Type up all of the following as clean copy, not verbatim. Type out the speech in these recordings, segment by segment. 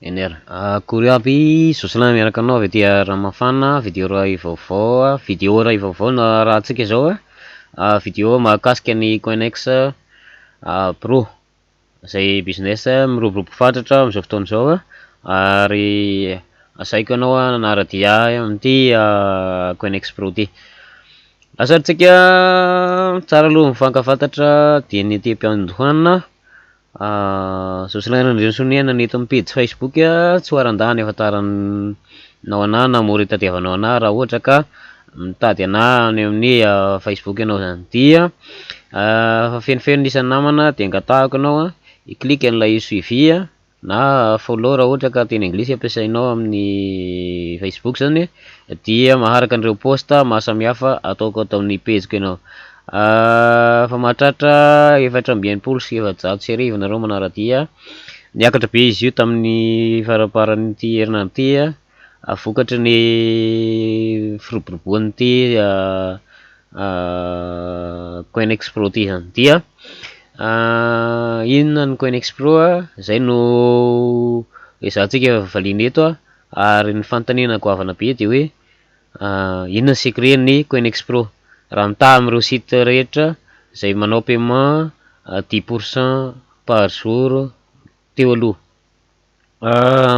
NR. Kory aby Jocelyn miaraka anao avy aty Ranomafana, vidéo ray vaovao na raha antsika zao vidéo mahakasika ny Coinex Pro zay business miroborobo fatratra am'izao fotoana zao ary asaiko anao nanaradia amin'ity Coinex Pro ty. Lasarintsika tsara aloha mifankafantatra dia ny aty am-piandohana Jocelyn Randriansonia neto amin'ny page Facebook tsy ho arandany afantaranao anahy na mora itadiavanao anahy raha ohatra ka mitady anahy any amin'ny Facebook ianao zany. Dia fenofeno isan'ny namana dia angatahako anao i-clique an'ilay suivi na follow raha ohatra ka teny anglisy ampiasainao amin'ny Facebook zany dia maharaka an'ireo posta maro samihafa ataoko atao amin'ny pageko ianao. Fa mahatratra 720 sy 700 sy arivo nareo manaradia niakatra be izy io tamin'ny faraparan'ity herinandro ty vokatry ny firoboroboan'ity Coinex Pro ty zany. Dia inona ny Coinex Pro zay no ezahantsika valiana eto ary ny fanontaniana goavana be dia hoe inona ny secret ny Coinex Pro raha mitaha amin'ireo site rehetra zay manao paiement 10% par jour teo aloha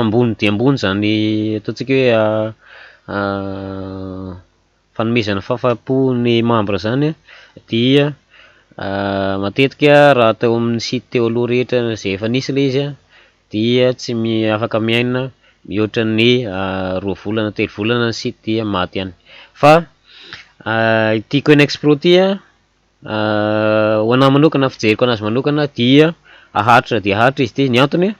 ambony dia ambony zany ataontsika hoe fanomezana fahafapo ny membre zany dia matetika raha atao amin'ny site teo aloha rehetra zay efa nisy le izy dia tsy afaka miaina mihoatra ny 2 volana 3 volana ny site dia maty ihany. Fa ity Coinex Pro ty ho anahy manokana fijeriko anazy manokana dia aharitra dia aharitra izy ty. Ny antony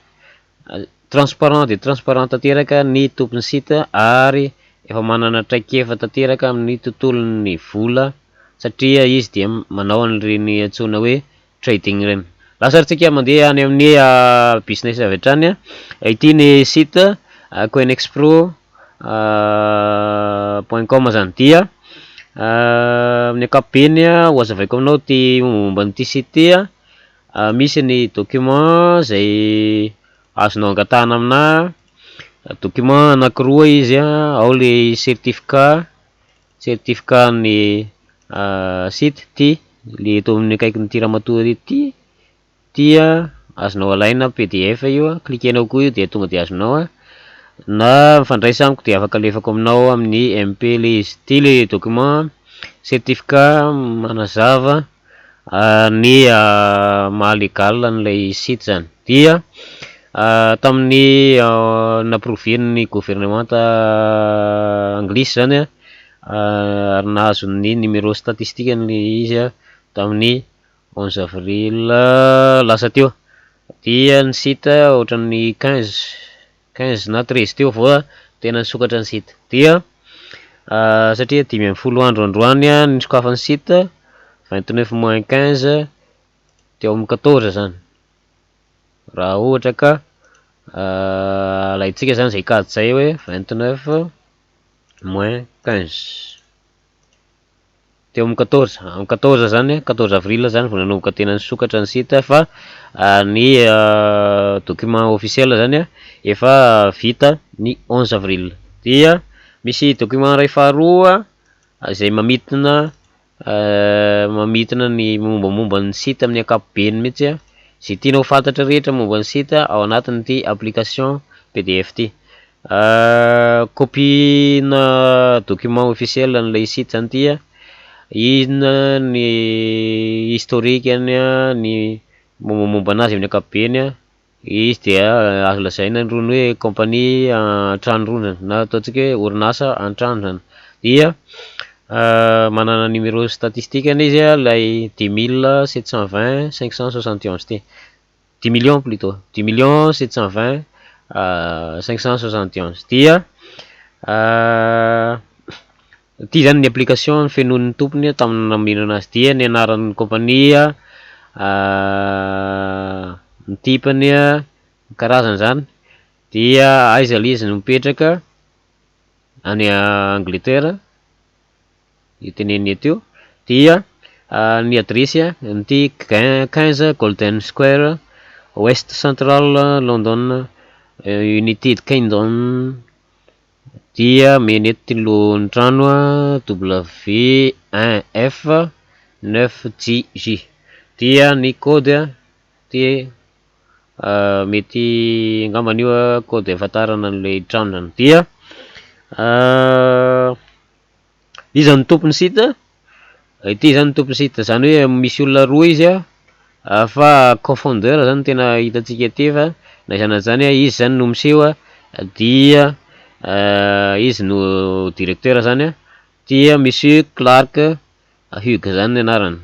transparent dia transparent tanteraka ny tompon'ny site ary efa manana traikefa tanteraka amin'ny tontolon'ny vola satria izy dia manao an'ireny antsoina hoe trading ireny. Lasarintsika mandeha any amin'ny business avy hatrany ity ny site coinexpro.com zany. Dia amin'ny ankapobeny ho azavaiko aminao ty momba n'ity site ty misy ny document zay azonao angatahana aminahy document anankiroa izy ao le certificat ny site ty le eto amin'ny akaikin'ity ramatoa ity dia azonao alaina PDF io cliquenao koa io dia tonga dia azonao na mifandraisa amiko dia afaka alefako aminao amin'ny MP le izy ty le document certificat manazava ny mahalegal an'ilay site zany. Dia tamin'ny naprovian'ny gouvernement anglisy zany ary nahazo ny numéro statistique ny izy tamin'ny 11 avril lasa teo. Dia ny site ohatran'ny 15 na 13 teo vao tena nisokatra ny site. Dia satria 10 andro androany ny sokafan'ny site 29 moins 15 teo amin'ny 14 zany raha ohatra ka alaitsika zany zay kady zay hoe 29 moins 15 teo amin'ny 14 amin'ny 14 zany 14 avril zany vao nanomboka tena nisokatra ny site fa ny document officiel zany efa vita ny 11 avril. Dia misy document ray faharoa zay mamitina ny mombamomba ny site amin'ny ankapobeny mihitsy zay tianao fantatra rehetra momba ny site ao anatin'ity application PDF ty. Copie na document officiel an'ilay site zany ty inona ny historique ny mombamomba anazy amin'ny ankapobeny izy dia azo lazaina rony hoe compagnie an-tranonronana na ataontsika hoe orinasa an-trano zany. Dia manana numéro statistique izy lay 10 720 571 ty 10 millions plutôt 10 millions 720 571. Dia ty zany ny application fenon'ny tompony tamin'ny nameno anazy. Dia ny anaran'ny compagnie ny tipany karazany zany dia aiza le izy no mipetraka any Angleterre iteneny eto. Dia ny adresy n'ity 15 Golden Square West Central London Unité Kingdom dia menety lohan-trano W1F9JJ dia ny code dia mety angambany io code ahafantarana an'ilay trano zany dia izy zany tompony site ity zany tompony site zany hoe misy olona roa izy fa confondeur zany tena hitantsika ety fa na izany na zany izy zany no miseho dia izy no directeur zany dia monsieur Clark Hugh zany anarany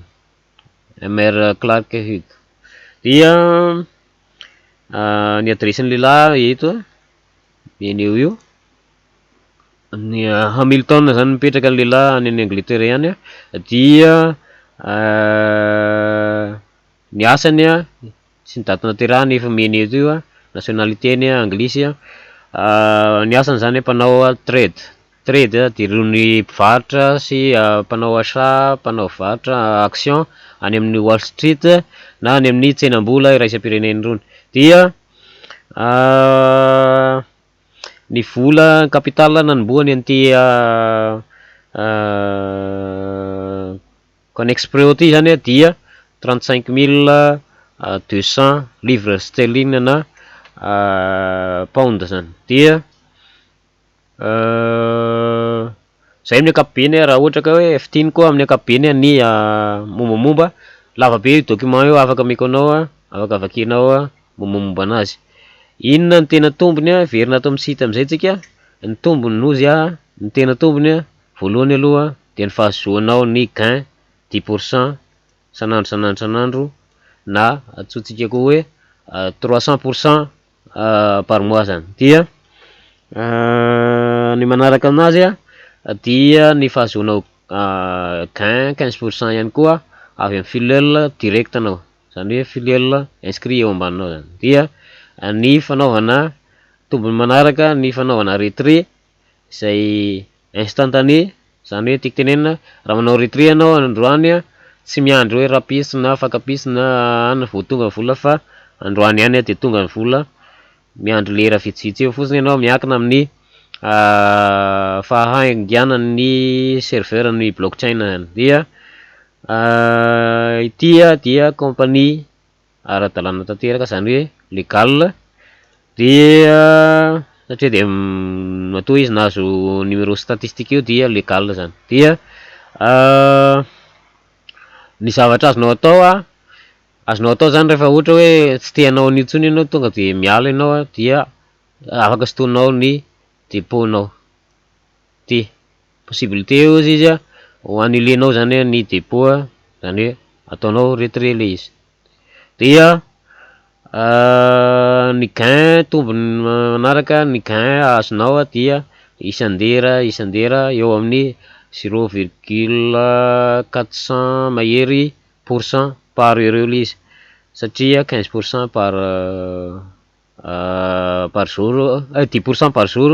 maire Clark Hugh dia ny adresin'ny lehilahy eto eneo io ny Hamilton zany mipetraka ny lehilahy any Angleterre ihany dia ny asany tsy ny daty nahaterahany efa meny eto io nationalité-ny anglisy ny asany zany mpanao trade de irony mpivarotra sy mpanao asa mpanao varotra action any amin'ny Wall Street na any amin'ny tsenam-bola iraisam-pireneny rony dia ny vola capital nanombohany an'ity Conexpro ty zany dia 35 200 livres sterling na pound zany dia zay amin'ny ankapobeny raha ohatra ka hoe fitiny koa amin'ny ankapobeny ny mombamomba lavabe io document io afaka mekonao afaka vakinao mombamomba anazy inona ny tena tombony verina ato amin'ny site amizay tsika ny tombony nozy ny tena tombony voalohany aloha dia ny fahazoanao ny gain 10% sanandro na atsotsika koa hoe 300% par mois zany dia ny manaraka aminazy dia ny fahazoanao gain 15% ihany koa avy amin'ny filiale direct anao zany hoe filiale inscrit eo ambaninao zany dia ny fanaovana tombony manaraka ny fanaovana retrait izay instantané zany hoe tiako tenenina raha manao retrait anao androany tsy miandry hoe rapisy na fakapisy na ana vao tonga ny vola fa androany ihany dia tonga ny vola miandry lera vitsivitsy eo fotsiny ianao miankina amin'ny fahainganan'ny serveur ny blockchain zany dia ity dia compagnie ara-dalàna tanteraka zany hoe legal dia satria dia matoa izy nahazo numéro statistique io dia legal zany dia ny zavatra azonao atao zany rehefa ohatra hoe tsy teanao an'io tsony ianao tonga dia miala ianao dia afaka sotoinao ny dépôt-nao ty possibilité io izy ho annulenao zany ny dépôt zany hoe ataonao retrait le izy dia ny gain tombony manaraka ny gain azonao dia isandera eo amin'ny 0,400 mahery % par euro le izy satria 15% par jour 10% par jour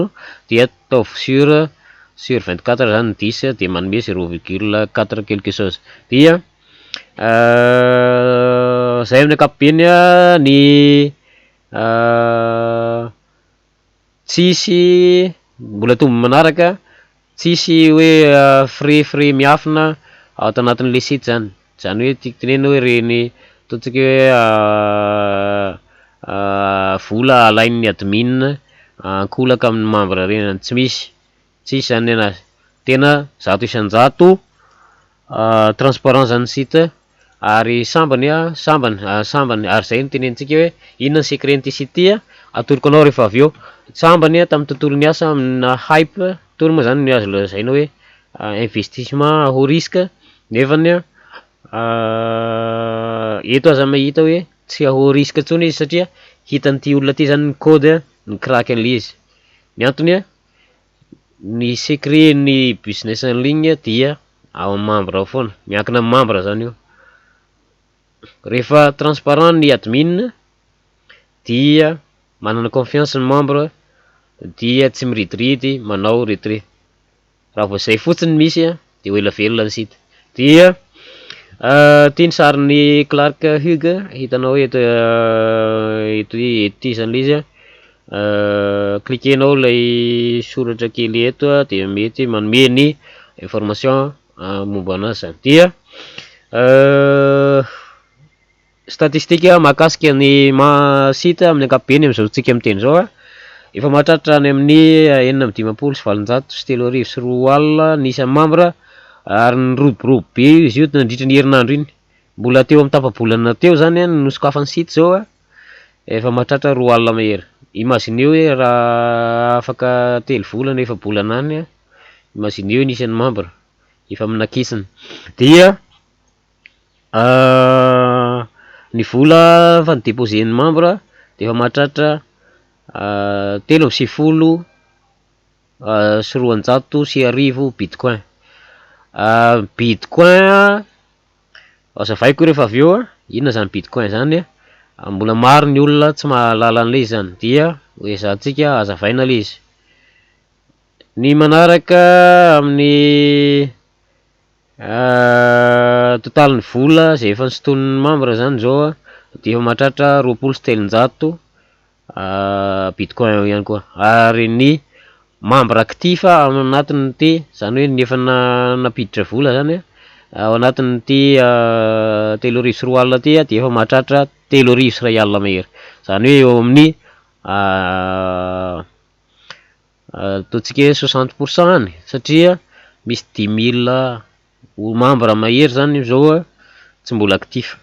dia ataovy sur 24 zany 10 dia manome 0,4 quelque chose dia zay amin'ny ankapobeny ny tsisy mbola tombo manaraka tsisy hoe frais miafina ao anatin'le site zany hoe tiako tenena hoe reny ataontsika hoe vola alain'ny admin ankolaka amin'ny membre reny tsy misy zany anazy tena 100% transparent zany site ary sambany ary zay no tenentsika hoe inona ny secret n'ity site ty atoloko anao rehefa avy eo sambany tamin'ny tontolo ny asa amina hype tory moa zany ny azo lazaina hoe investissement haut risque nefany eto aza mahita hoe tsy haut risque ntsony izy satria hitan'ity olona ty zany ny code ny crack an'le izy ny antony ny secret ny business en ligne dia ao amin'ny membre ao foana miankina amin'ny membre zany io rehefa transparent ny admin dia manana confiance ny membre dia tsy miridiridy manao retrait raha vao zay fotsiny misy dia ho ela velona ny site dia ty ny sarin'ny Clark Hugh hitanao eto ety zany le izy cliquenao lay soratra kely eto de mety manome ny information momba anazy zany. Dia statistika mahakasika ny site amin'ny ankapobeny am'izao tsika miteny zao efa mahatratra any amin'ny 9,703 ny isan'ny membre ary nyrobiroby be izy io nandritra ny herinandro iny, mbola teo amin'ny tapa-bolana teo zany no sokafany site zao efa mahatratra 2 alina mahery. Imagineo hoe raha afaka 3 volana efa bolana any imagineo ny isan'ny membre efa minakisiny. Dia ny vola fa nidéposen'ny membre de efa mahatratra 3,90 sy 410 bitcoin. Bitcoin azavaiko rehefa avy eo inona zany bitcoin zany mbola maro ny olona tsy mahalala an'le izy zany, dia ezahantsika azavaina le izy. Ny manaraka amin'ny totalin'ny vola zay efa nisoton'ny membre zany zao de efa mahatratra 20,300 bitcoin ihany koa, ary ny membre actif ao anatin'ity zany hoe ny efa napiditra vola zany ao anatin'ity 3 sy 4 alina ty de efa mahatratra 3 sy 1 alina mahery, zany hoe eo amin'ny ataontsika hoe 60% any, satria misy 10,000 membre mahery zany zao tsy mbola actif.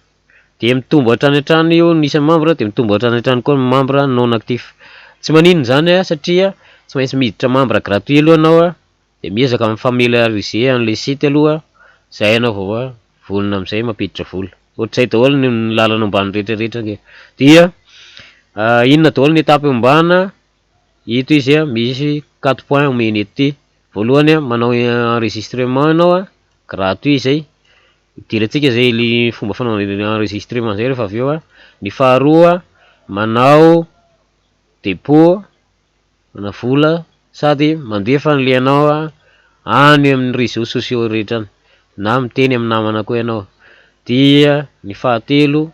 De mitombo hatrany hatrany io ny isan'ny membre de mitombo hatrany hatrany koa ny membre non actif. Tsy maninona zany satria tsy maintsy miditra membre gratuit aloha anao de miezaka mifamiliariser an'le site aloha zay anao vao vonona am'zay mampiditra vola. Ohatr'izay daholo ny lalana ombany rehetrarehetra nge. Dia inona daholo ny étape ombana ito izy misy 4 points omeny ety. Voalohany manao enregistrement anao gratuit zay, idirantsika zay le fomba fanaovana enregistrement zay rehefa avy eo. Ny faharoa manao dépôt na vola sady mandefa an'le anao any amin'ny réseaux sociaux rehetra any na miteny amin'ny namana koa ianao. Dia ny fahatelo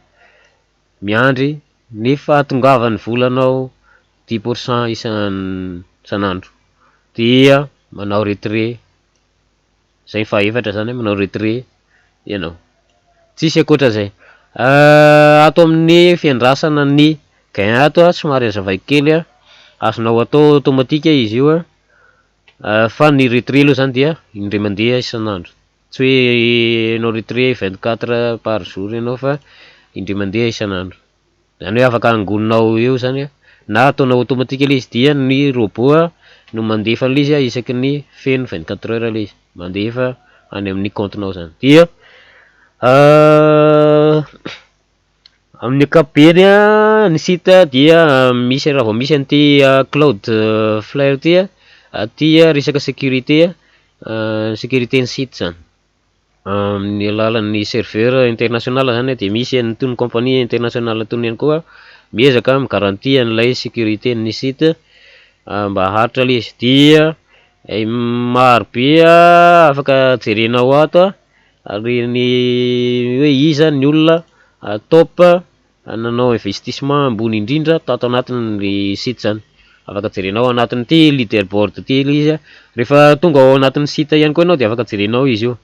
miandry ny fahatongavan'ny volanao 10% isan'andro. Dia manao retrait, zay fahaefatra zany manao retrait ianao. Tsisy ankoatran'izay. Ato amin'ny fiandrasana ny gain ato somary azavaiko kely azonao atao automatique izy io fa ny retrait aloha zany dia indray mandeha isan'andro, tsy hoe anao retrait 24 par jour ianao fa indray mandeha isan'andro, zany hoe afaka angononao eo zany na ataonao automatique le izy. Dia ny robot no mandefa an'le izy isaky ny feno 24 heures le izy mandefa any amin'ny compte-nao zany. Dia amin'ny ankapobeny ny site dia misy raha vao misy an'ity Cloudflare ty resaka sécurité sécurité ny site zany amin'ny alalan'ny serveur international zany de misy an'itony compagnie international tony ihany koa miezaka migaranty an'ilay sécurité ny site mba haritra le izy. Dia marobe afaka jerenao ato ary ny hoe iza ny olona top nanao investissement ambony indrindra tato anatin'ny site zany, afaka jerenao anatin'ity leaderboard ty le izy rehefa tonga ao anatin'ny site ihany koa ianao de afaka jerenao izy io.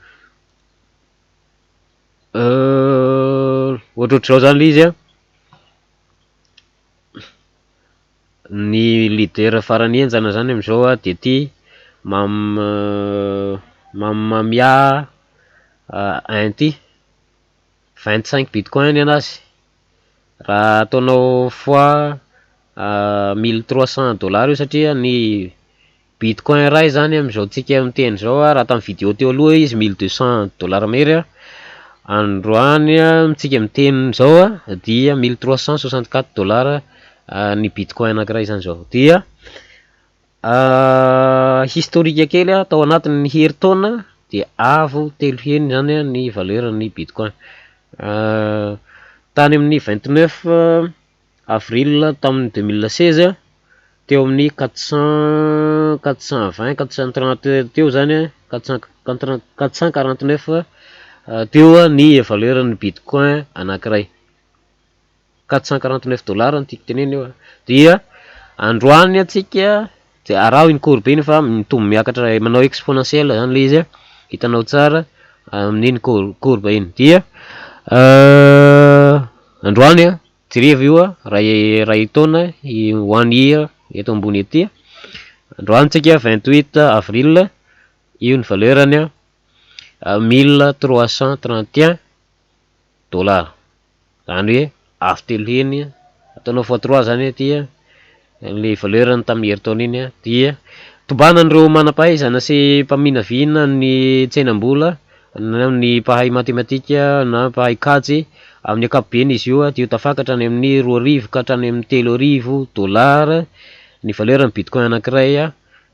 Ohatrohatr'izao zany le izy ny leader farany enjana zany am'izao de ty Mamia ty 25 bitcoin anazy, raha ataonao fois $1,300 io satria ny bitcoin ray zany am'izao tsika miteny zao raha tamin'ny vidéo teo aloha izy $1,200 mahery androany tsika miteny zao dia $1,364 ny bitcoin anankiray zany zao. Dia historique kely tao anatin'ny herintaona de avo 3 heny zany ny valeur ny bitcoin. Tany amin'ny 29 avril tamin'ny 2016 teo amin'ny 430 teo zany 449 teo ny valeur ny bitcoin anankiray, $449 ny tiako teneny eo. Dia androany atsika de araho iny courbe iny fa mitombo miakatra manao exponentiel zany le izy hitanao tsara amin'iny courbe iny dia androany jereva io ray taona 1 year eto ambony ety androany tsika 28 avril io ny valeurany 1331 dollars zany hoe avy telo heny ataonao x3 zany ty le valeurany tamin'ny herintaona iny dia tombanan'ireo manam-pahaizana sy mpaminavina ny tsenam-bola na ny mpahay matematika na mpahay kajy amin'ny ankapobeny izy io dia tafakatra any amin'ny 2,000 ka hatrany amin'ny 3,000 dollars ny valeuran'ny bitcoin anankiray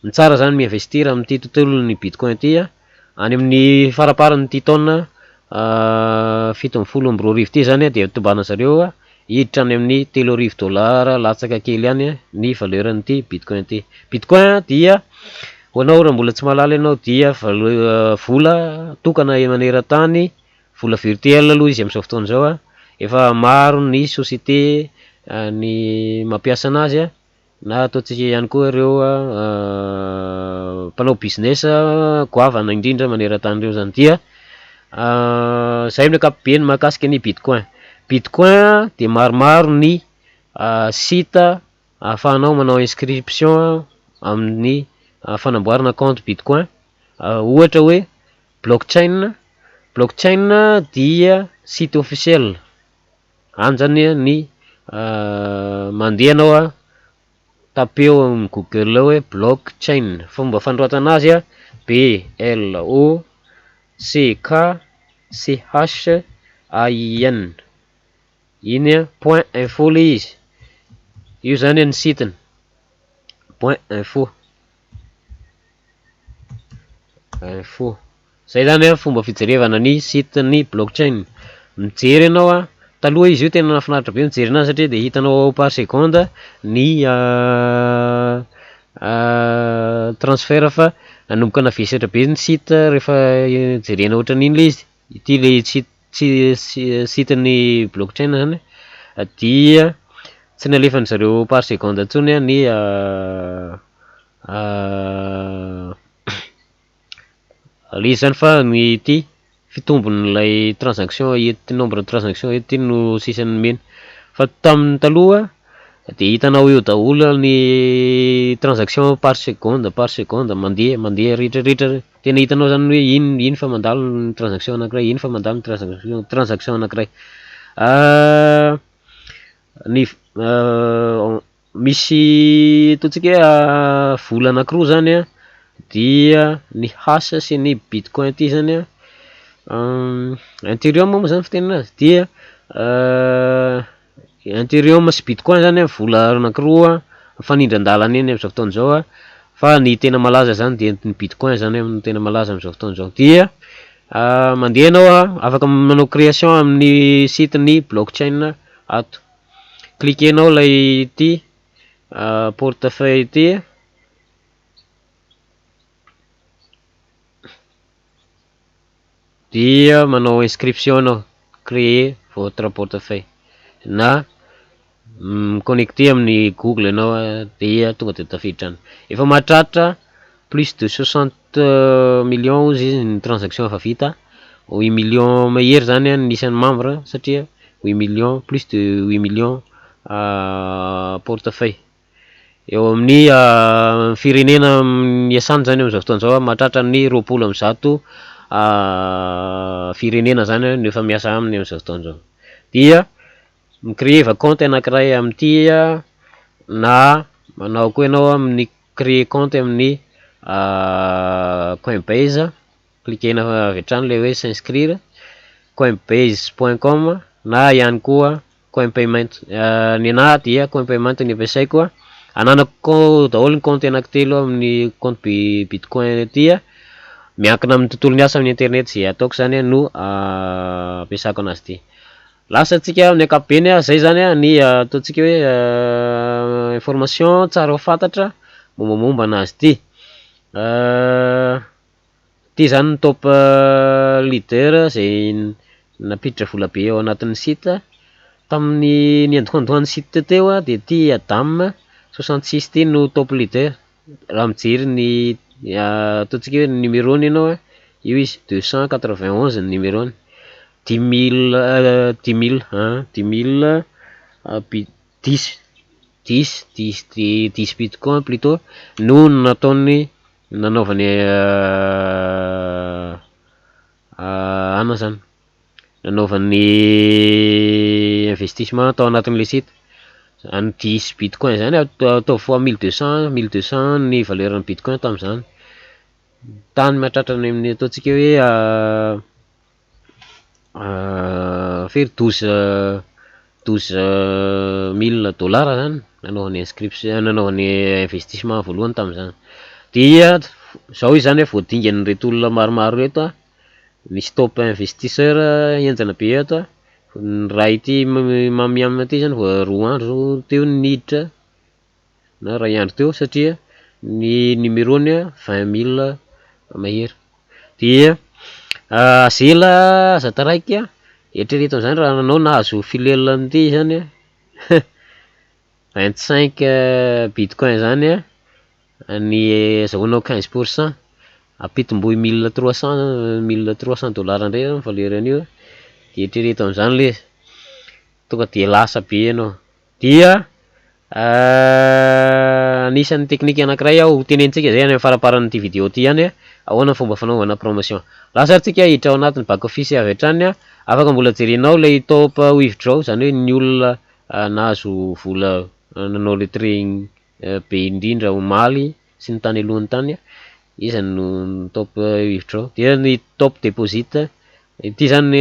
ny tsara zany mi-investir amin'ity tontolo ny bitcoin ty any amin'ny faraparany ty taona 7,2,000 ty zany dia tombana zareo hiditra any amin'ny 3,000 dollars latsaka kely any ny valeuran'ity bitcoin ty. Bitcoin dia ho anao raha mbola tsy mahalala ianao dia vola tokana maneran-tany, vola virtuel aloha izy amin'izao fotoana zao efa maro ny société ny mampiasa anazy na ataontsika ihany koa ireo mpanao business goavana indrindra maneran-tany reo zany dia zay amin'ny ankapobeny mahakasika ny bitcoin. Bitcoin dia maromaro ny site ahafahanao manao inscription amin'ny fanamboarana compte bitcoin ohatra hoe blockchain dia site officiel any zany ny mandeha anao tapeo amin'ny google hoe blockchain fomba fandroatana azy BLOCKCHAIN iny .info le izy io zany ny sitiny .info zay zany fomba fijerevana ny site ny blockchain. Mijery ianao taloha izy io tena nafinaritra be mijery anazy satria de hitanao par seconde ny transfert fa nanomboka navesatra be ny site rehefa jerena ohatran'iny le izy ity le site ny blockchain zany dia tsy nalefany zareo par seconde intsony ny le izy zany fa ny ity fitombon'ilay transaction ety nombre de transaction ety no sisany mena fa tamin'ny taloha de hitanao eo daholo ny transaction par seconde mandeha rehetrarehetra tena hitanao zany hoe iny fa mandalo ny transaction anankiray iny fa mandalo ny transaction anankiray ny misy ataontsika hoe vola anankiroa zany dia ny hash sy ny bitcoin ty zany ethereum moa zany fiteny anazy dia ethereum sy bitcoin zany vola anankiroa fanindran-dalana eny amin'izao fotoana zao fa ny tena malaza zany dia ny bitcoin zany amin'ny tena malaza amin'izao fotoana zao dia mandeha anao afaka manao création amin'ny site ny blockchain ato cliquenao lay ity portefeuille ity dia manao inscription anao créer votre portefeuille na connecté amin'ny google anao dia tonga de tafiditra any efa mahatratra plus de 60 millions izy ny transaction efa vita 8 millions mahery zany ny isan'ny membre satria 8 millions plus de 8 millions portefeuille eo amin'ny firenena miasany zany amin'izao fotoana zao mahatratra ny 20 firenena zany no efa miasa aminy amin'izao fotoana zao dia micréer compte anankiray amin'ity na manao koa ianao amin'ny créer compte amin'ny Coinbase cliquena avy hatrany le hoe s'inscrire coinbase.com na ihany koa coinpayment ny anahy dia coinpayment ny ampiasaiko ananako daholo ny compte anankitelo amin'ny compte bitcoin ty miankina amin'ny tontolo ny asa amin'ny internet zay ataoko zany no ampiasako anazy ty lasa atsika amin'ny ankapobeny zay zany ny ataontsika hoe information tsara ho fantatra mombamomba anazy ty ty zany ny top leader zay napiditra vola be ao anatin'ny site tamin'ny niandohandohan'ny site teo de ty Adam 66 ty no top leader raha mijery ny ataontsika hoe numéro-ny ianao io izy 291 ny numéro-ny 10 000 10 bitcoin plutôt no nataony nanaovany ana zany nanaovany investissement tao anatin'le site any 10 bitcoin zany atao fois 1200 ny valeuran'ny bitcoin tamin'izany tany mahatratrany amin'ny ataontsika hoe firy 12 000 $ zany nanaovany inscription nanaovany investissement voalohany tamin'izany dia zao izy zany voadingany reto olona maromaro reto misy top investisseur enjana be eto raha ity mamiamina ty zany vao 2 andro teo niditra na ray andro teo satria ny numéro-ny 20 000 mahery dia azela zataraiky eritrereto zany raha nanao nahazo filelany zany 25 bitcoin zany ny azahoanao 15% apitomboy 1300 $1300 ndray zany valeran'io dia eritrereto am'zany le tonga de lasa be ianao dia anisan'ny teknika anankiray aho tenenitsika zay any amin'ny faraparan'ity vidéo ty ihany ahoana fomba fanaovana promotion lasatsika hiditra ao anatin'ny back office avy hatrany afaka mbola jerenao lay top withdraw zany hoe ny olona nahazo vola nanao le trading be indrindra omaly sy ny tany alohan'ny tany izany no top withdraw dia ny top deposit ity zany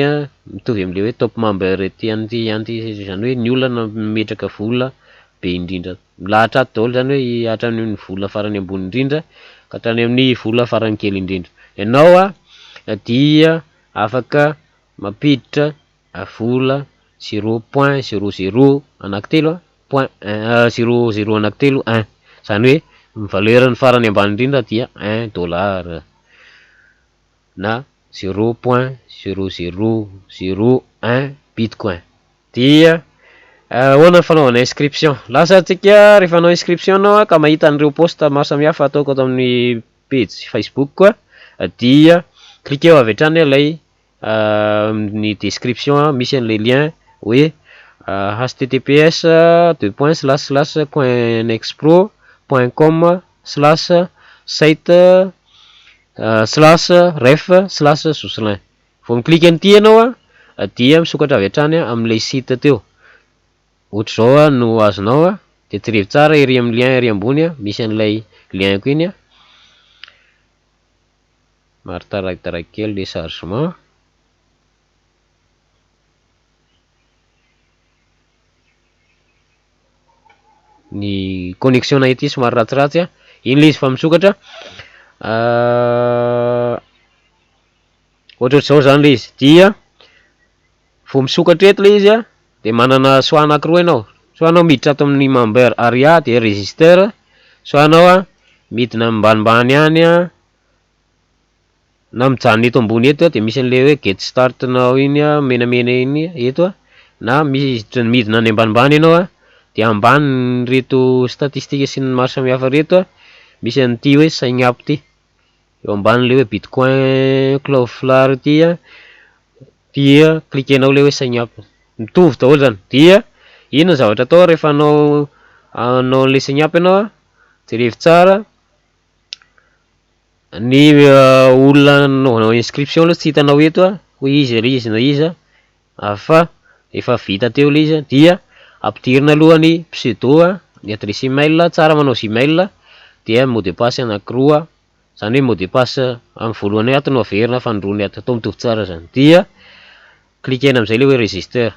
mitovy am'le hoe top member ty anty zany hoe ny olona nametraka vola be indrindra lahatra ato daholo zany hoe hatrany amin'ny vola farany ambony indrindra ka hatrany amin'ny vola farany kely indrindra ianao dia afaka mampiditra vola 0.00 anankitelo point 00 anankitelo 1 zany hoe ny valeurany farany ambany indrindra dia $1 na 0.0001 bitcoin dia ahoana fanaovana inscription lasatsika rehefa anao inscription anao ka mahita an'ireo poste maro samihafa ataoko ato amin'ny page Facebook koa dia cliqueo avy hatrany lay ny description misy an'le lien hoe https://coinexpro.com/site/ref/souslin vao mikliky an'ity ianao dia misokatra avy hatrany amin'ilay site teo ohatra zao no azonao de jerevy tsara ery amin'ny lien ery ambony misy an'ilay lien ko iny maro taraiky kely le chargement ny connexion ity somary ratsiratsy iny le izy fa misokatra ohatr'zao zany le izy dia vao misokatra eto le izy de manana choix anankiroa ianao soit anao miditra ato amin'ny member aria de register soit anao midina ambanimbany any na mijanona eto ambony eto de misy an'le hoe get start nao iny menamena iny eto na midina any ambanimbany ianao de ambany reto statistika sy ny maro samihafa reto misy an'ity hoe sign up ty eo ambany le hoe bitcoin cloudflare ty dia cliquenao le hoe sign up mitovy daholo zany dia ino ny zavatra atao rehefa anao le sign up ianao jerevy tsara ny olona nanaovanao inscription aloha tsy hitanao eto hoe izy ry izy na iza fa efa vita teo le izy dia ampidirina aloha ny pseudo ny adresse email tsara manao gmail dia mot de passe anankiroa zany hoe mot de passe amin'ny voalohany ato no averina fa ny roany ato atao mitovy tsara zany dia cliquena am'izay le hoe register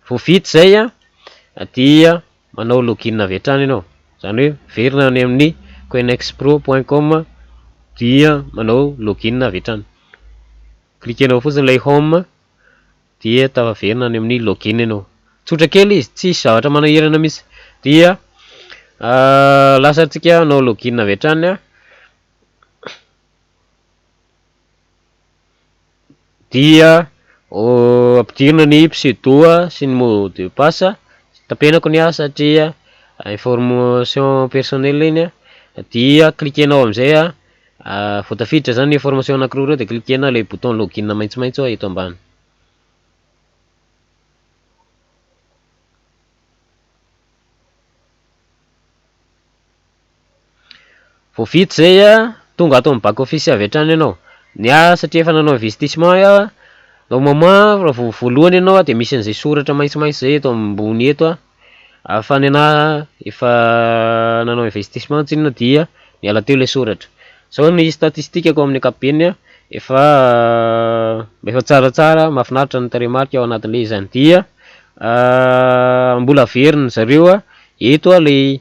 vao vita zay dia manao login avy hatrany ianao zany hoe verina any amin'ny coinexpro.com dia manao login avy hatrany cliquenao fotsiny lay home dia tafaverina any amin'ny login ianao tsotra kely izy tsisy zavatra manahirana mihitsy dia lasatsika anao login avy hatrany dia ampidirina ny pseudo sy ny mot de passe tapenako ny satria information personnelle iny dia cliquenao amizay voatafiditra zany information anankiroa reo de cliquenao le bouton login maitsomaitso eto ambany. Vao vita zay tonga ato amin'ny back office avy hatrany ianao. Satria efa nanao investissement iaho normalement raha voalohany ianao de misy an'izay soratra maitsomaitso zay eto ambony eto fa ny ana efa nanao investissement tsinona dia miala teo le soratra. Zao ny statistikako amin'ny ankapobeny efa tsaratsara mahafinaritra ny tarehimarika ao anatin'le izany dia mbola averiny zareo eto le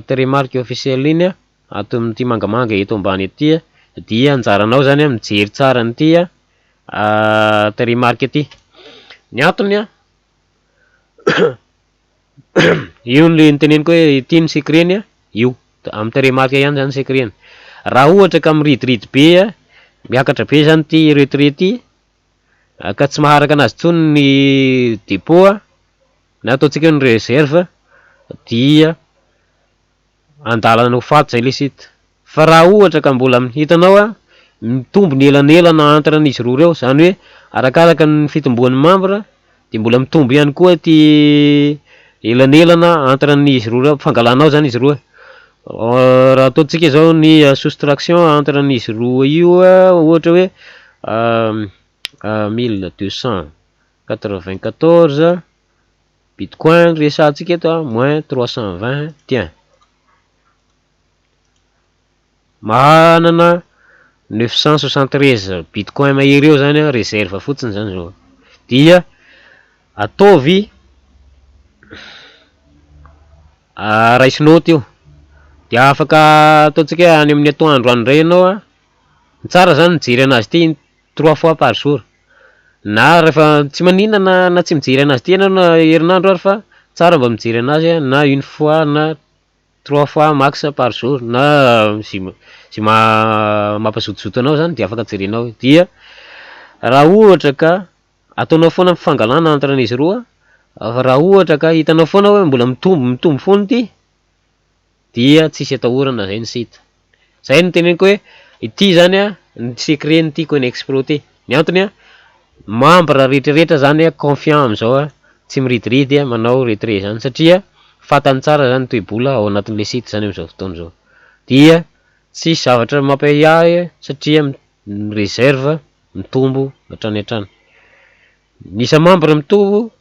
tarehimarika officiel iny ato amin'ity mangamanga eto ambany ety dia anjaranao zany mijery tsara an'ity tarehimarika ity. Ny antony io le niteneniko hoe ity ny secret-ny io amin'ny tarehimarika ihany zany secret-ny. Raha ohatra ka miridiridy be miakatra be zany ty retrait ty ka tsy maharaka anazy tsony ny dépôt na ataontsika ny réserve dia andalana ho faty zay le site. Fa raha ohatra ka mbola hitanao mitombo ny elanelana entre an'izy roa reo, zany hoe arakaraka ny fitomboan'ny membre de mbola mitombo ihany koa ty elanelana entre an'izy roa reo, fangalanao zany izy roa. Raha ataontsika zao ny soustraction entre an'izy roa io ohatra hoe 1294 bitcoin resahantsika eto moins 320 tiens manana 973 bitcoin mahery eo zany réserve fotsiny zany zao. Dia ataovy raisinao teo de afaka ataontsika any amin'ny atoandro any indray ianao tsara zany mijery anazy ty 3 fois par jour na rehefa tsy maninana na tsy mijery anazy ty ianao na herinandro ary fa tsara mba mijery anazy na une fois na 3 fois max par jour na zay mampazotozoto anao zany de afaka jerenao. Dia raha ohatra ka ataonao foana mifangalana entre an'izy roa fa raha ohatra ka hitanao foana hoe mbola mitombo foana ty dia tsisy atahorana zay ny site. Zay no teneniko hoe ity zany ny secret n'ity Conexpro ty. Ny antony membre rehetrarehetra zany confiant amizao tsy miridiridy manao retrait zany satria fantany tsara zany toe-bola ao anatin'le site zany amizao fotoana zao. Dia tsisy zavatra mampahiahy satria réserve mitombo hatrany hatrany. Nisa membre mitombo,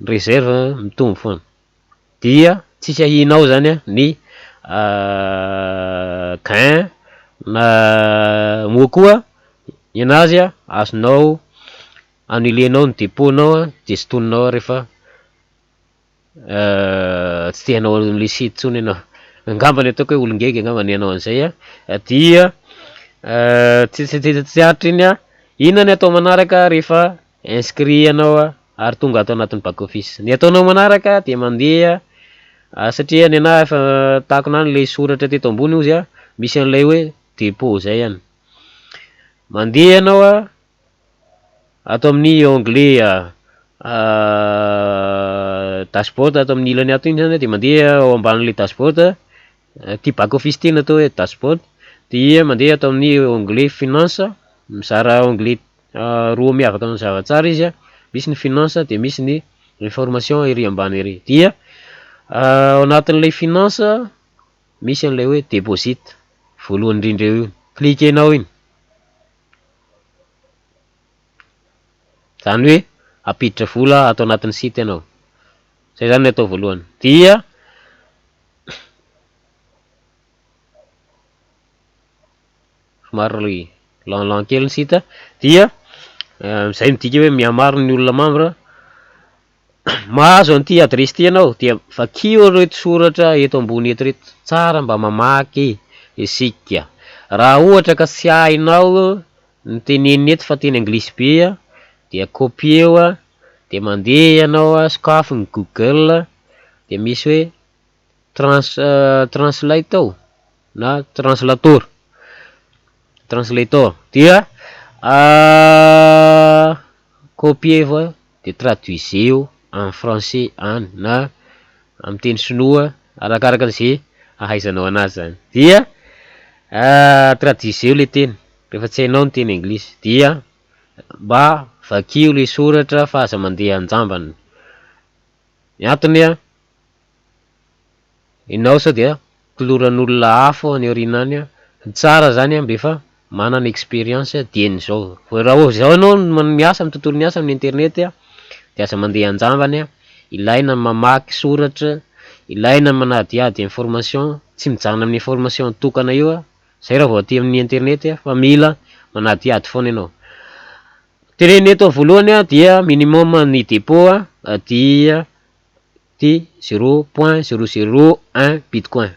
réserve mitombo foana. Dia tsisy ahianao zany ny gain na moa koa enazy azonao annulenao ny dépôt-nao de sotoninao rehefa tsy tianao le site tsony ianao. Angambany ataoko hoe olon-gega angambany ianao an'izay dia tsy haritra iny inona ny atao manaraka rehefa inscrit anao ary tonga ato anatin'ny back office. Ny ataonao manaraka de mandeha satria ny ana efa tahako nany le soratra teto ambony ozy misy an'ilay hoe dépôt zay ihany. Mandeha anao ato amin'ny onglet dashboard ato amin'ny ilany ato iny zany de mandeha ao ambanin'le dashboard ty back office ty natao hoe dashboard dia mandeha ato amin'ny onglet finance mizara onglet roa miavaka mazava tsara izy misy ny finance de misy ny information ery ambany ery. Dia ao anatin'le finance misy an'ilay hoe deposit voalohany indrindra eo io, cliquenao iny zany hoe apiditra vola ato anatin'ny site ianao. Zay zany ny atao voalohany. Dia somary lent kely ny site dia zay midika hoe mihamaro ny olona membre mahazo an'ity adresy ty ianao dia vakio reto soratra eto ambony eto reto tsara mba mamaky isika. Raha ohatra ka tsy hainao ny teneniny eto fa teny anglisy be dia copier eo de mandeha ianao sokafy ny Google de misy hoe translate ao na translator dia copier avao de traduisez-eo en français any na amin'ny teny sinoa arakaraka an'izay ahaizanao anazy zany. Dia traduiseo le teny rehefa tsy hainao ny teny anglisy, dia mba vakio le soratra fa aza mandeha anjambany. Ny antony ianao sao dia toloran'olona hafa any aoriana any tsara zany mbe fa manana expérience dian'izao. Raha zao ianao miasa amin'ny tontolon'ny asa amin'ny internet de aza mandeha anjambany ilaina mamaky soratra, ilaina manadiady information, tsy mijana amin'ny information tokana io zay raha vao aty amin'ny internet fa mila manadiady foana ianao. Teneny eto voalohany dia minimum ny dépôt dia ty 0.001 bitcoin.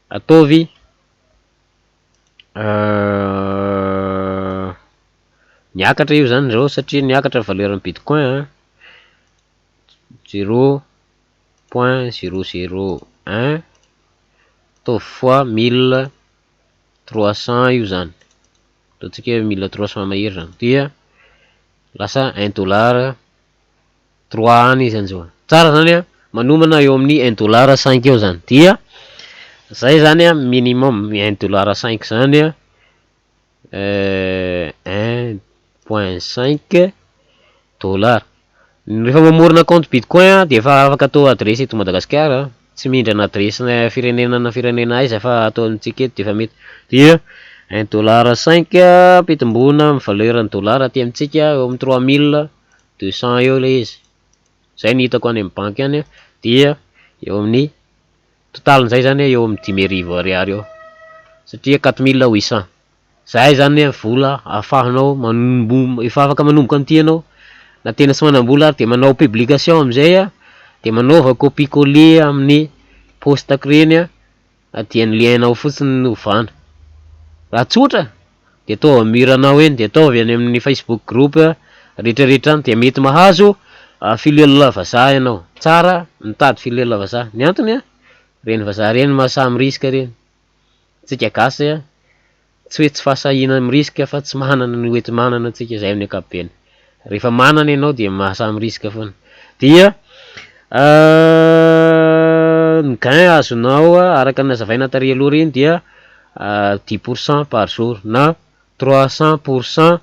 Ataovy niakatra io zany zao satria niakatra valeuran'ny bitcoin 0.001 ataovy fois 1300 io zany. Ataontsika hoe 1300 mahery zany. Dia lasa $1 3 any izy an'izao. Tsara zany manomana eo amin'ny $1.5 eo zany. Dia zay zany minimum $1.5 zany 1.5 $. Rehefa mamorona compte bitcoin dia efa afaka atao adresy eto Madagasikara, tsy mindrana adresy firenena aiza fa ataontsika eto de efa mety. Dia $1.5 pitimbona amin'ny valeuran'ny dollara aty amintsika eo amin'ny 3200 eo le izy. Zay ny hitako any amin'ny banky any dia eo amin'ny totalin'izay zany eo amin'ny 5000 ariary eo satria 4800. Zay zany vola ahafahanao efa afaka manomboka an'ity ianao na tena tsy manam-bola ary de manao publication am'izay de manaova copie coller amin'ny poste reny dia ny lienao fotsiny no ovana. Raha tsotra de ataovy amin'ny muranao eny, de ataovy any amin'ny Facebook group rehetrarehetra any de mety mahazo filelona vazaha ianao. Tsara mitady filelona vazaha. Ny antony reny vazaha reny mahasamy risque reny. Tsika gasy tsy hoe tsy fahasahina amin'ny risque fa tsy manana ny hoety manana antsika zay amin'ny ankapobeny. Rehefa manana ianao de mahasamy risque foana. Dia ny gain azonao araka ny hazavaina tary aloha reny dia 10% par jour na 300%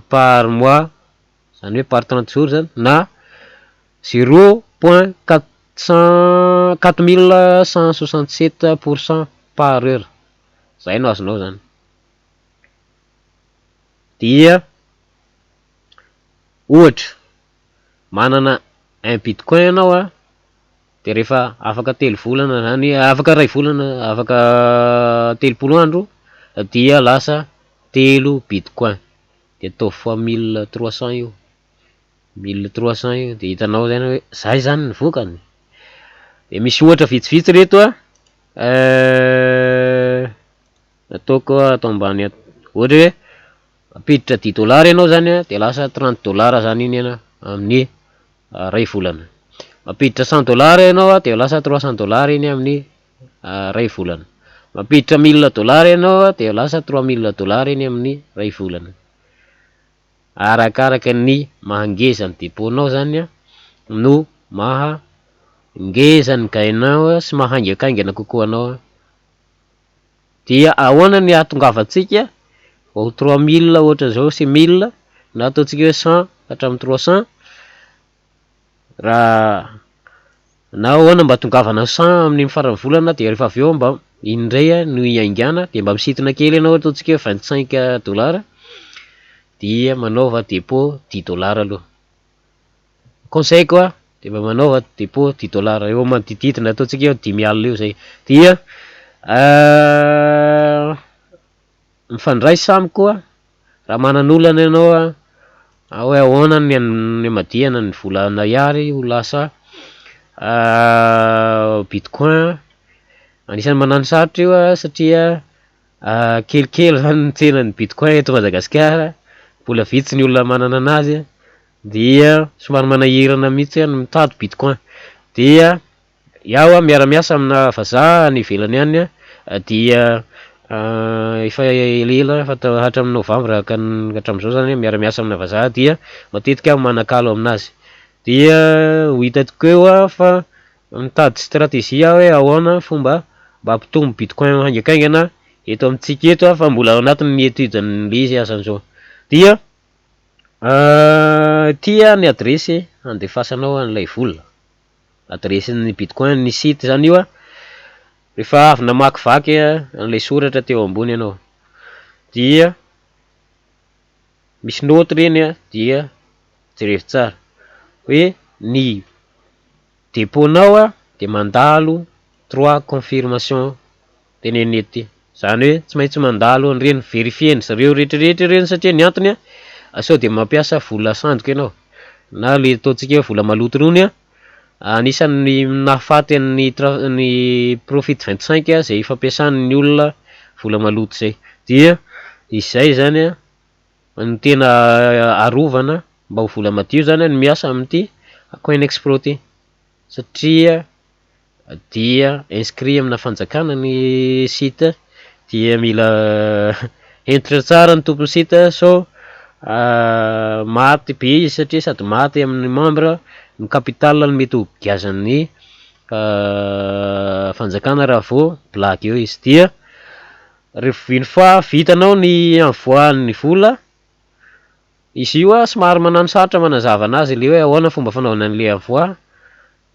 par mois, zany hoe par 30 jours zany, na 0.4167% par heure. Zay no azonao zany. Dia ohatra manana 1 bitcoin ianao de rehefa afaka 3 volana zany, afaka 2 volana, afaka 30 andro dia lasa 3 bitcoin. De atao fois 1300 io. 1300 io de hitanao zany hoe zay zany ny vokany. De misy ohatra vitsivitsy reto ataoko atao ambany ohatra hoe apiditra $10 ianao zany de lasa $30 zany iny amin'ny ray volana. Mampiditra $100 ianao de lasa $300 iny amin'ny ray volana. Mampiditra $1000 ianao de lasa $3000 iny amin'ny ray volana. Arakaraka ny mahangeza ny dépôt-nao zany no mahangeza ny gain-nao sy mahaingankaingana kokoa anao. Dia ahoana ny ahatongavantsika 3000 ohatra zao sy 1000 na ataontsika hoe 100 hatramin'ny 300 raha na ahoana mba tongavana 100 amin'ny faran'ny volana de rehefa avy eo mba indray no iaingana de mba misintona kely ianao ataontsika hoe $25 dia manaova dépôt $10 aloha. Conseil de mba manaova dépôt $10 eo manodididina ataontsika hoe 5000 eo zay. Dia mifandray samiko raha manan'olana ianao hoe ahoana ny amadihana ny vola naiary ho lasa bitcoin. Anisany manano sarotra io satria kelikely zany ny tsenan'ny bitcoin eto Madagasikara, mbola vitsy ny olona manana anazy dia somary manahirana mihitsy ny mitady bitcoin. Dia iaho miara-miasa amina vazaha ny ivelany any dia efa ela fa hatramin'ny novambra ka hatramin'izao zany miara-miasa amina vazaha dia matetika aho manakalo aminazy. Dia ho hitako eo fa mitady stratégie hoe ahoana fomba mba hampitombo bitcoin haingaikaingana eto amintsika eto fa mbola ao anatin'ny étude le izy azan'izao. Dia tia ny adresy andefasanao an'ilay vola, adresin'ny bitcoin ny site zany io rehefa avy namakivaky an'ilay soratra teo ambony ianao, dia misy note reny dia jerevy tsara hoe ny dépônao de mandalo 3 confirmation teneny ety, zany hoe tsy maintsy mandalo an'ireny verifieny zareo rehetrarehetra ireny satria ny antony sao de mampiasa vola sandoka ianao na le ataontsika vola maloto rony anisan'ny nahafaty ny profit 25 zay fampiasan'ny olona vola maloto zay. Dia izay zany ny tena arovana mba ho vola madio zany ny miasa amin'ity coin expro ty, satria dia inscrit amina fanjakana ny site dia mila entitra tsara ny tompony site so maty be izy satria sady maty amin'ny membre ny capital ny mety ho gazan'ny fanjakana raha vao blaky eo izy. Dia rehefa une fois vitanao ny envoi-ny vola, izy io somary manano sarotra manazava anazy le hoe ahoana fomba fanaovana an'le envoi,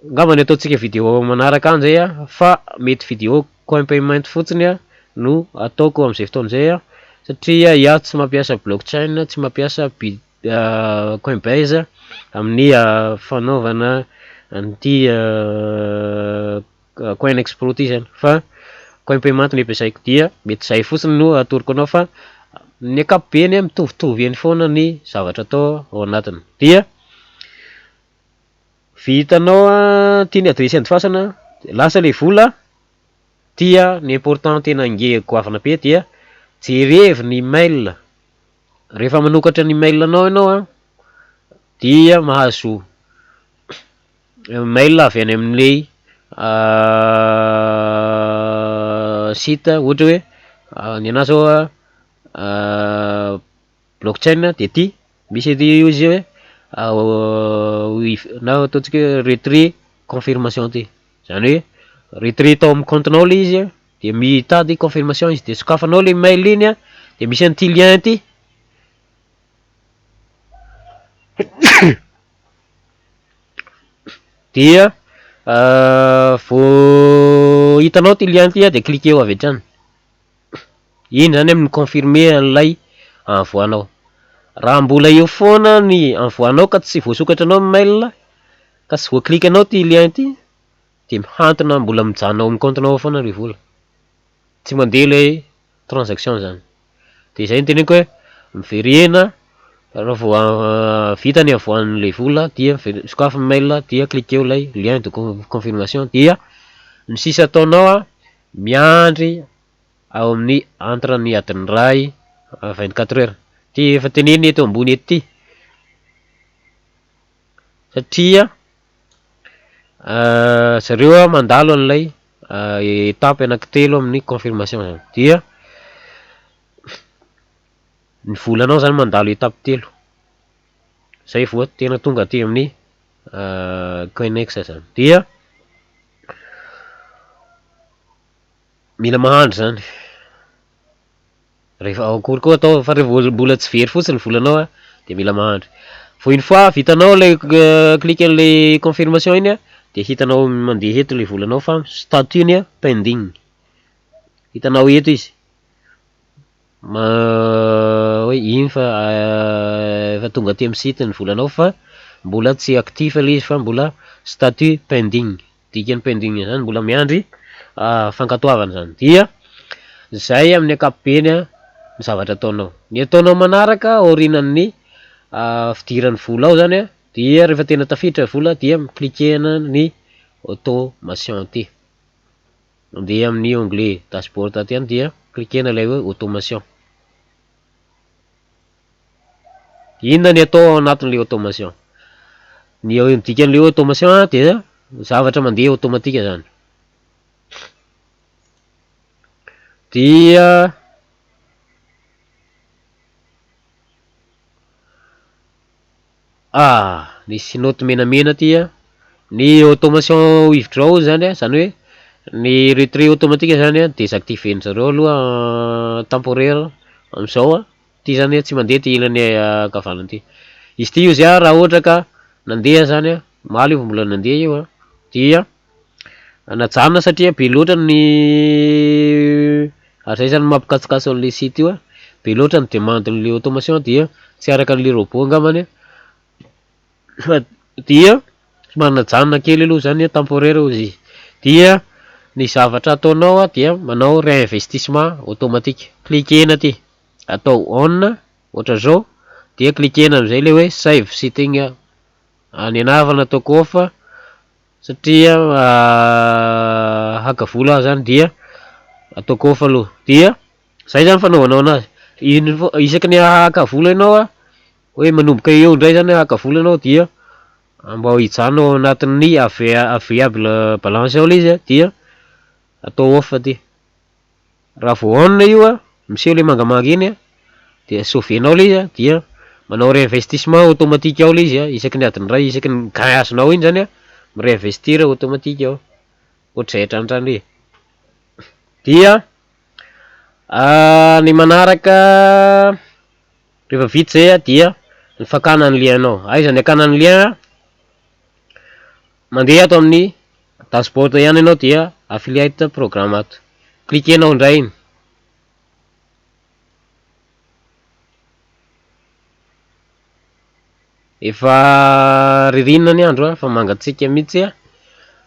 angamba ny ataontsika vidéo manaraka an'izay fa mety vidéo coin payment fotsiny no ataoko amin'izay fotoan'izay satria iaho tsy mampiasa blockchain, tsy mampiasa Coinbase amin'ny fanaovana an'ity coin expro ty zany, fa coin payment ny ampiasaiko. Dia mety zay fotsiny no atoroko anao fa ny ankapobeny mitovitovy eny foana ny zavatra atao ao anatiny. Dia vitanao tia ny adresy andefasana, lasa le vola, tia ny important tena nge goavana be dia jerevy ny mail, rehefa manokatra ny mail anao ianao dia mahazo mail avy any amin'ilay site ohatra hoe ny anahy zao blockchain de ty misy izy hoe na ataontsika hoe retrait confirmation ty, zany hoe retrait tao amin'ny comptenao le izy de mitady confirmation izy de sokafanao le mail iny de misy an'ity lien ty dia vao hitanao ty lien ty de cliqueo avy hatrany, iny zany amin'ny confirmer an'ilay envoinao. Raha mbola eo foana ny envoinao ka tsy voasokatra anao amin'ny mail ka tsy voaclique anao ty lien ty de mihantona mbola mijanona ao amin'ny comptenao foana le vola, tsy mandeha le transaction zany. De zay ny teneniko hoe miverena raha vao vita ny envoin'le vola dia sokafy mail dia cliqueo lay lien de confirmation dia ny sisa ataonao miandry ao amin'ny entre ny adiny ray 24 heures ty efa teneny eto ambony ety, satria zareo mandalo an'ilay étape anankitelo amin'ny confirmation zany. Dia ny volanao zany mandalo étape telo, zay vao tena tonga aty amin'ny coinex zany. Dia mila mahandro zany, rehefa akory koa atao fa rehefa mbola tsy very fotsiny ny volanao de mila mahandro. Vao une fois vitanao le clique an'le confirmation iny de hitanao mandeha eto le volanao fa statut-ny pending, hitanao eto izy hoe iny fa efa tonga aty amin'ny site ny volanao fa mbola tsy actif le izy fa mbola statut pending, dikany pending zany mbola miandry fankatoavana zany. Dia zay amin'ny ankapobeny ny zavatra ataonao. Ny ataonao manaraka aorinan'ny fidiran'ny vola ao zany dia rehefa tena tafiditra vola dia cliquena ny automation ty, mandeha amin'ny onglet dashboard aty any dia cliquena lay hoe automation. Inona ny atao ao anatin'le automation? Ny dikan'le automation dia zavatra mandeha automatika zany. Dia nisy note menamena ty Ny automation withdraw zany zany hoe ny retrait automatique zany désactiver zareo aloha temporaire amizao ty zany tsy mandeha ty ilany akavanana ty. Izy ty io zay raha ohatra ka nandeha zany maly io mbola nandeha io dia najanona satria be loatra ny zay zany mampikasokasy an'le site io be loatra ny demande-n'le automation dia tsy araka an'le robot angambany fa dia somary najanona kely aloha zany temporaire izy dia ny zavatra ataonao dia manao réinvestissement automatique. Cliquena ty atao on ohatra zao dia cliquena amizay le hoe save setting any anavana ataoko off satria haka vola zany dia ataoko off aloha dia zay zany fanaovanao anazy isaky ny haka vola ianao hoe manomboka eo indray zany haka vola ianao dia mba hijanona ao anatin'ny variable balance ao le izy dia atao off ty raha vao on io miseho le mangamanga iny dia sauvenao le izy dia manao réinvestissement automatique ao le izy isaky ny adiny ray isaky ny gain azonao iny zany miréinvestir automatique ao ohatr'izay hatranotran'ny dia ny manaraka rehefa vita zay dia ny fakana ny lianao aiza ny akana ny lien mandeha ato amin'ny dashboard ihany ianao dia affiliate programme ato cliquenao indray iny efa ririnina ny andro fa mangatsika mihitsy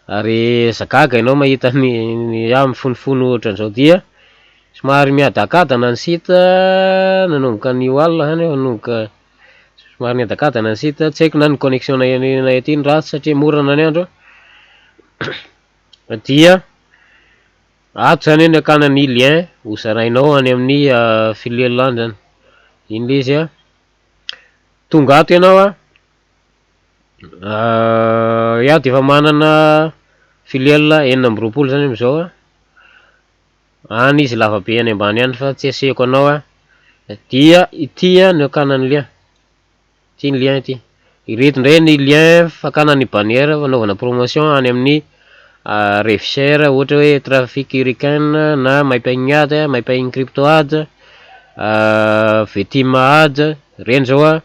ary zagaga ianao mahita ny mifonifono ohatran'izao dia somary miadakadana ny site nanomboka ny wall zany nanomboka somary miadakadana ny site tsy haiko na ny connexion na aty ny ratsy satria morana ny andro dia ato zany ny akana ny lien hozarainao any amin'ny filiale any zany iny le izy tonga ato ianao iaho de efa manana filiale enina amby roapolo zany amizao any izy lavabe any ambany any fa tsy asehoko anao dia ity ny akana ny lien ty ny lien ity ireto indray ny lien fakana ny bannière fanaovana promotion any amin'ny reviseur ohatra hoe trafic hurricane na mypagnade mypagn crypto ad vetima ad reny zao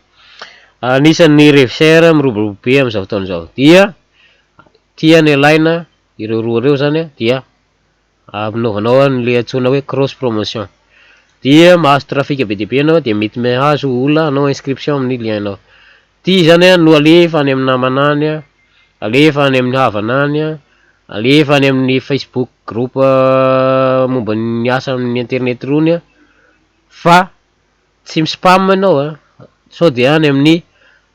anisan'ny reviseur miroborobo be amizao fotoana zao dia tia ny alaina ireo roa reo zany dia anaovanao an'le antsona hoe cross promotion dia mahazo trafic be dia be anao dia mety mahazo ola anao inscription amin'ny lienao ty zany no alefa any amin'ny namanany alefa any amin'ny havanany alefa any amin'ny Facebook group momba ny asa amin'ny internet rony fa tsy mispam ianao sao de any amin'ny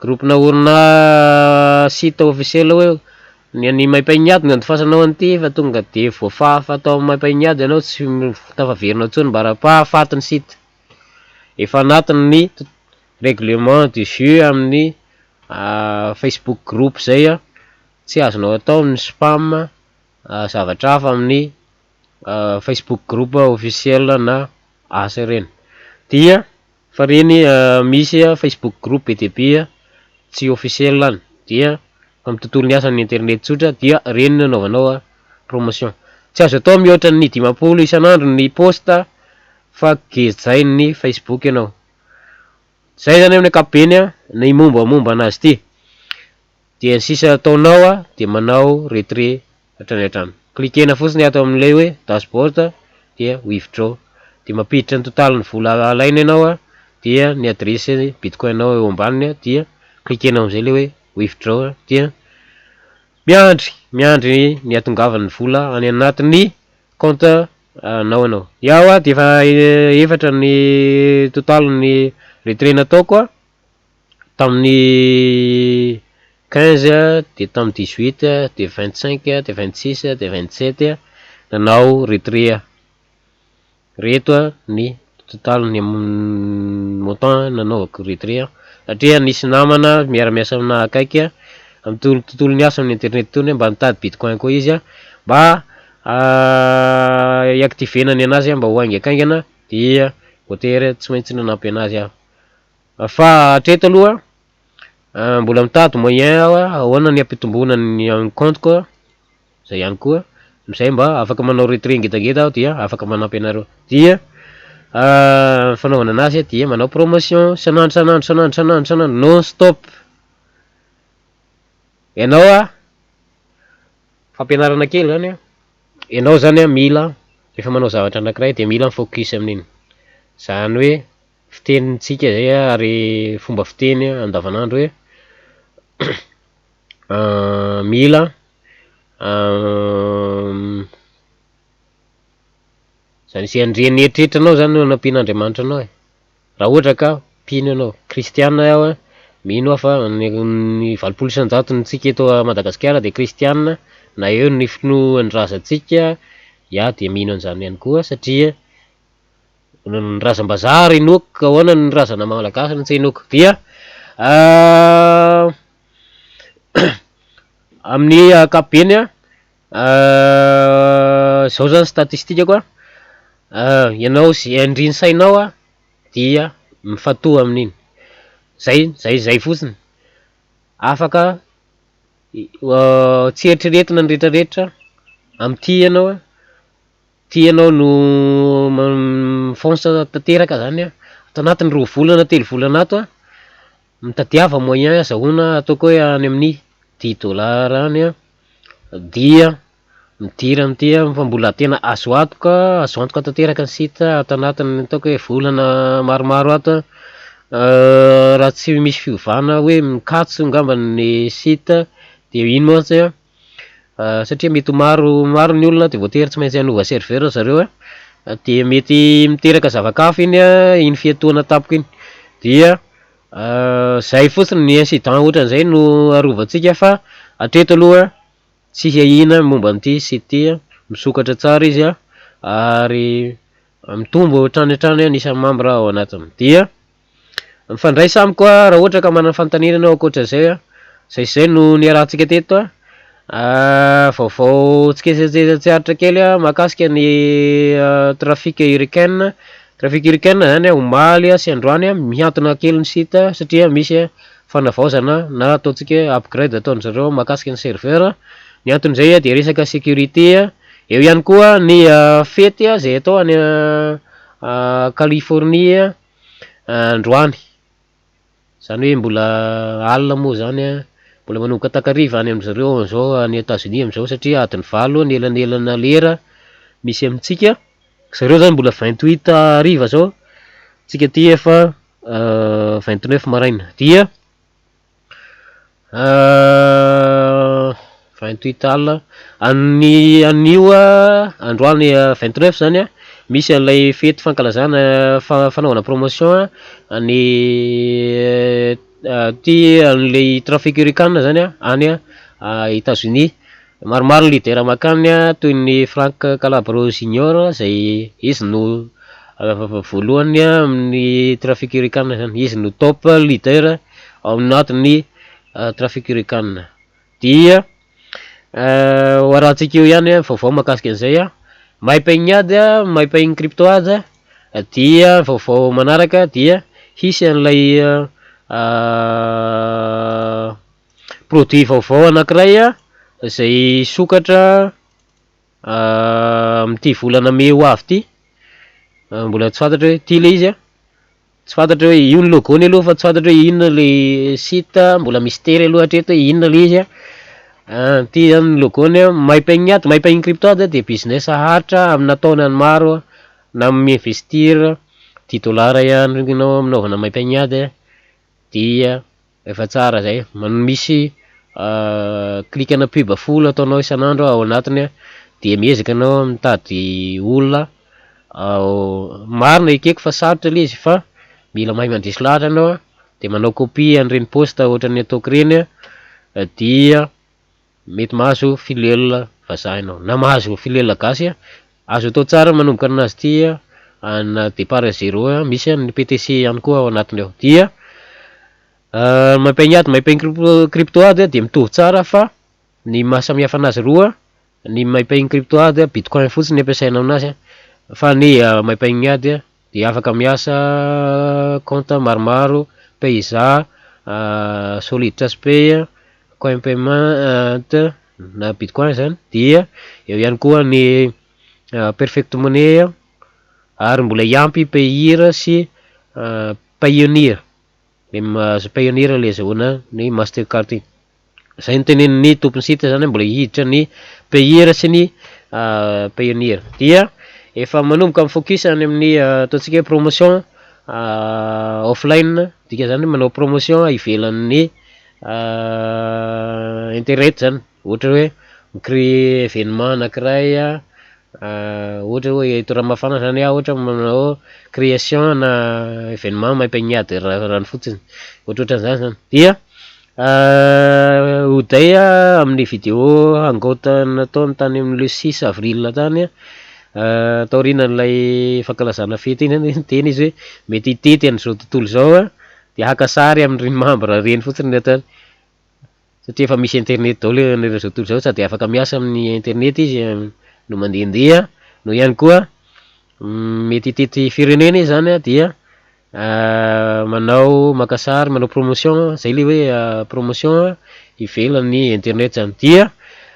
groupe naorina site officiel hoe ny mypagnade no andifasanao an'ity fa tonga de voafafa atao mypagnade ianao tsy tafaverinao intsony mba raha-pahafaty ny site efa anatiny ny règlement du jeu amin'ny Facebook group zay tsy azonao atao ny spam zavatra hafa amin'ny Facebook group officiel na asa reny dia fa reny misy Facebook group be dia be tsy officiel any dia amin'ny tontolo ny asan'ny internet tsotra dia reny no anaovanao promotion tsy azo atao mihoatra ny 10 isan'andro ny posta fa gezay ny Facebook ianao zay zany amin'ny ankapobeny ny mombamomba anazy ty dia ny sisa ataonao dia manao retrait hatrany hatrany cliquena fotsiny ato amin'ilay hoe dashboard dia withdraw dia mampiditra ny total ny vola alaina ianao dia ny adresy bitcoin nao eo ambaniny dia cliquena amizay le hoe withdraw dia miandry ny atongavany vola any anatin'ny compte nao anao iaho dia efa efatra ny total ny retrait nataoko tamin'ny 15 de tamin'ny 18 de 25 de 26 de 27 nanao retrait reto ny total ny montant nanaovako retrait satria nisy namana miara-miasa amina akaiky amin'ny tontolo ny asa amin'ny internet tony mba nitady bitcoin koa izy mba iactivenany anazy mba ho haingakaingana dia voatery tsy maintsy nanampy anazy aho fa hatreto aloha Mbola mitady moyen aho ahoana ny ampitombonany ny compte koa zay ihany koa zay mba afaka manao retrait ngedangeda aho dia afaka manampy anareo dia fanaovana anazy dia manao promotion sanandro non stop ianao fampianarana kely zany ianao zany mila rehefa manao zavatra anankiray de mila focus amin'iny zany hoe fitenintsika zay ary fomba fiteny andavanandro hoe mila zany se andriany eritreritranao zany no nampian'Andriamanitra anao raha ohatra ka mpino ianao kristiana aho mino aho fa ny 20 isan-jatontsika eto Madagasikara de kristiana na eo ny finoan-drazantsika de mino an'izany ihany koa satria ny razam-bazary inoako ka ahoana ny razana malagasy no tsy inoako dia amin'ny ankapobeny zao zany statistika koa ianao sy andriny sainao dia mifatoha amin'iny zay fotsiny afaka tsy eritreretina ny rehetrarehetra am'ty ianao ty ianao no mifonsa tanteraka zany atao anatin'ny 2 volana 3 volana ato mitadiava moyen azahoana ataoko hoe any amin'ny $10 any dia midira am'ty fa mbola tena azo antoka tanteraka ny site atao anatin'ny ataoko hoe volana maromaro ato raha tsy misy fiovana hoe mikatso ngamba ny site de ino moa satria mety maro ny olona de voatery tsy maintsy anova serveur zareo de mety miteraka zavakafo iny iny fiatoana tampoka iny dia zay fotsiny ny incident ohatran'izay no arovantsika fa atreto aloha tsy hihina momba an'ity site ty misokatra tsara izy ary mitombo hatrany anisan'ny membre ao anatiny dia mifandray samiko raha ohatra ka manana fanontaniana anao akoatran'izay zay no niarahantsika teto vaovao tsiketsetsaratra kely mahakasika ny trafic urbaine zany omaly sy androany mihantona kely ny site satria misy fanavaozana na ataontsika upgrade ataony zareo mahakasika ny serveur ny anton'izay de resaka sécurité eo ihany koa ny fety zay atao any Californie androany zany hoe mbola alina moa zany mbola manomboka takariva any am'zareo zao any Etats-Unis am'izao satria adiny 7 ny elanelana lera misy amintsika zareo zany mbola 28 hariva zao tsika ty efa 29 maraina dia 28 alina anio androany 29 zany misy an'ilay fety fankalazana fanaovana promotion ny ty an'ilay trafic urbaine zany any Etats-Unis maromaro ny leader makany toy ny Frank Calabro Junior zay izy no voalohany amin'ny trafic urbaine zany izy no top leader ao anatin'ny trafic urbaine dia hoarantsika eo ihany vaovao mahakasika an'izay maipahigny cryptoade dia vaovao manaraka dia hisy an'ilay produit vaovao anankiray zay sokatra am'ty volana may ho avy ty mbola tsy fantatra hoe ty le izy tsy fantatra hoe io ny logony aloha fa tsy fantatra hoe inona le site mbola mystère aloha hatreto hoe inona le izy ty zany ny logony maipahigny cryptoade de business haritra amina taonany maro na miinvestir $10 ihany ianao amnaovana maipahigny ady dia efa tsara zay misy klikana pub 10 ataonao isan'andro ao anatiny de miezaky anao mitady olona marina ekeko fa sarotra le izy fa mila mahay mandresy lahatra anao de manao copie an'ireny poste ohatran'ny ataoko reny dia mety mahazo filel vazaha ianao na mahazo filel gasy azo atao tsara manomboka anazy ty na départ 0 misy ny PTC ihany koa ao anatiny ao dia maipahigny cryptoade de mitovy tsara fa ny mahasamihafa anazy roa ny maipahigny cryptoade bitcoin fotsiny ampiasainao aminazy fa ny maipahigny ady de afaka miasa compte maromaro paysa Solid Trustpay, Coin Payment na Bitcoin zany, dia eo ihany koa ny Perfect Money ary mbola iampy Payeer sy Payoneer. Payoneer le azahoana ny Mastercard. Zay ny tenenin'ny tompony site zany mbola hiditra ny Payeer sy ny Payoneer. Dia efa manomboka amin'ny focus any amin'ny ataontsika promotion offline, dika zany manao promotion ivelan'ny internet zany, ohatra hoe micréer événement anankiray, ohatra hoe Toramafana zany ohatra manao création na événement mampaniady rano fotsiny, ohatrohatran'izany zany. Dia oday amin'ny vidéo angaota nataony tany amin'ny le 6 avril tany, taorinan'ilay fankalazana fety iny teny izy hoe mety hitety an'izao tontolo zao dia haka sary amin'ny membre reny fotsiny ny ataony, satria efa misy internet daholo an'izao tontolo zao, sady afaka miasa amin'ny internet izy no mandehandeha, no ihany koa mety hitety firenena izy zany dia manao maka sary, manao promotion, zay le hoe promotion ivelan'ny internet zany. Dia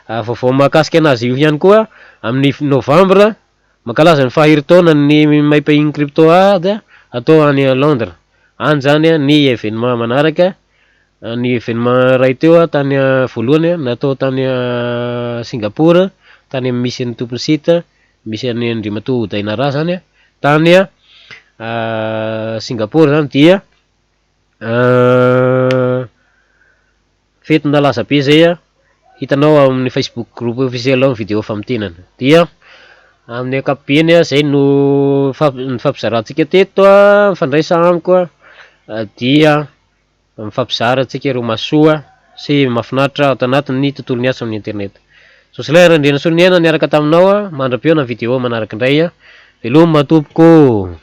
vaovao mahakasika anazy io ihany koa amin'ny novembre mankalaza ny fahaheritaonany MyPaying Crypto atao any Londres, any zany ny événement manaraka, ny événement ray teo tany voalohany natao tany Singapour, tany amin'ny misy ny tompony site, misy any Andriamatoa Odainara zany tany Singapour zany. Dia fety nalaza be zay hitanao amin'ny Facebook groupe officiel ao vidéo famotenana. Dia amin'ny ankapobeny zay no fampizarantsika teto mifandraisa amiko dia mifampizaratsika ro masoa sy mahafinaritra ato anatin'ny tontolo ny asa amin'ny internet. Sosilay Randrena Soloniana niaraka taminao mandra-peo na vidéo manaraka indray, veloma tompoko.